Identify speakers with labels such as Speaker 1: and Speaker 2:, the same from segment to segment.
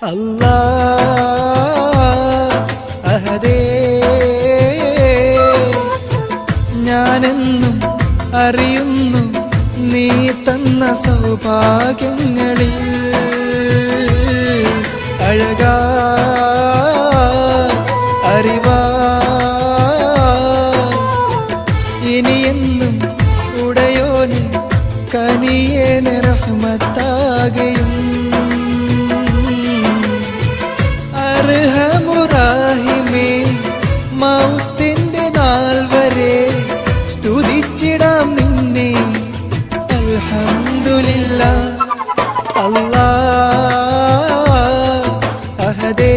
Speaker 1: അല്ലാഹ് അഹദേ ഞാനെന്നും അറിയുന്നു നീ തന്ന സൗഭാഗ്യങ്ങളിൽ അഴകാ അറിവാ ഇനിയെന്നും ഉടയോന് കനിയേണ റഹ്മത്താകയും അർഹമുറാഹിമേ മൗത്തിന്റെ നാൾ വരെ സ്തുതിച്ചിടാം നിന്നെ അൽഹംദുലില്ലാഹ് അല്ലാഹ് അഹദേ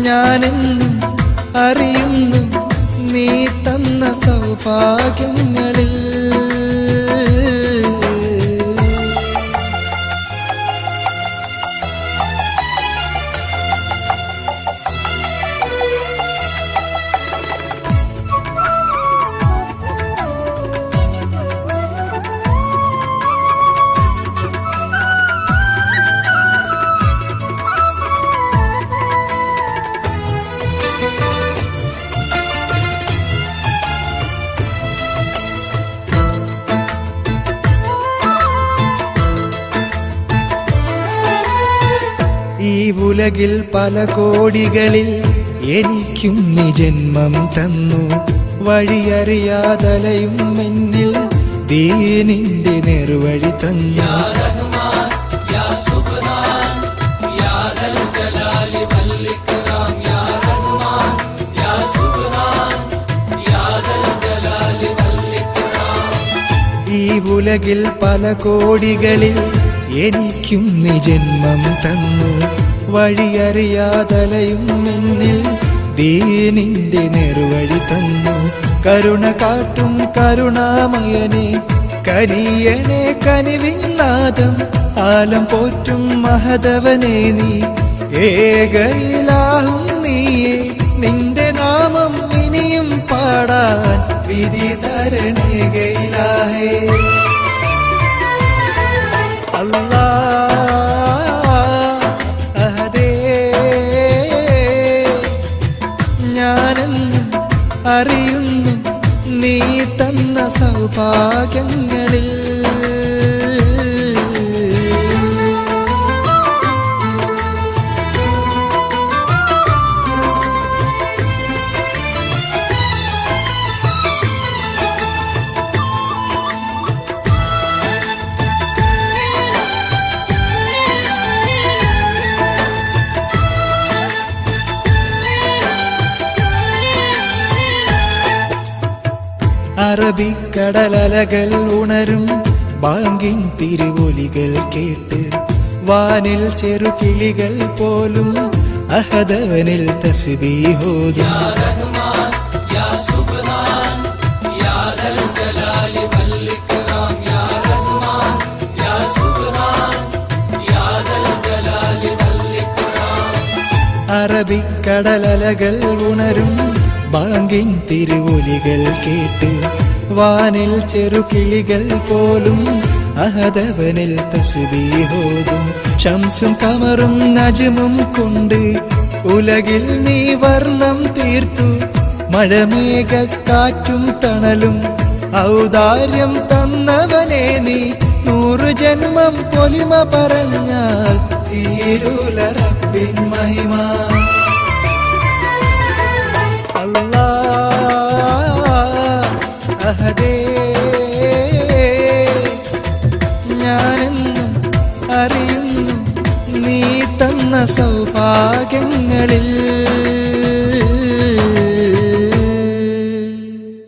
Speaker 1: ഞാനെന്നും അറിയുന്നു നീ തന്ന സൗഭാഗ്യങ്ങളിൽ ഈ ഉലകിൽ പല കോടികളിൽ എനിക്കും നീ ജന്മം തന്നു വഴിയറിയാതലയും എന്നിൽ ദീനിന്റെ നേർവഴി തന്നു ഈ ഉലകിൽ പല കോടികളിൽ എനിക്കും നീ ജന്മം തന്നു വഴിയറിയാതലയും എന്നിൽ ദീനിന്റെ നേർവഴി തന്നു കരുണ കാട്ടും കരുണാമയനെ കനിയണേ കനിവിന്നാദം ആലം പോറ്റും മഹദവനെ നീ ഏകയിലാഹും നീയേ നിന്റെ നാമം ഇനിയും പാടാൻ വിധി തരണേ ഗയിലാഹേ അല്ലാഹ് അഹദേ ഞാനെന്നും അറിയുന്നു നീ തന്ന സൗഭാഗ്യങ്ങളിൽ അറബിക്കടലലകൾ ഉണരും ബാങ്കിൻ തിരുവൊലികൾ കേട്ട് വാനിൽ ചെറുകിളികൾ പോലും അഹദവനിൽ തസ്ബീഹോതും അറബിക്കടലലകൾ ഉണരും ബാങ്കിൻ തിരുവൊലികൾ കേട്ട് വാനിൽ ചെറുകിളികൾ പോലും അഹദവനിൽ തസ്ബീഹോതും ശംസും കമറും നജ്മും കൊണ്ട് ഉലകിൽ നീ വർണ്ണം തീർത്തു മഴമേഘക്കാറ്റും തണലും ഔദാര്യം തന്നവനെ നീ 100 ജന്മം പൊലിമ പറഞ്ഞാൽ തീരൂല റബ്ബിൻ മഹിമ അല്ലാഹ് അഹദേ ഞാനെന്നും അറിയുന്നു നീ തന്ന സൗഭാഗ്യങ്ങളിൽ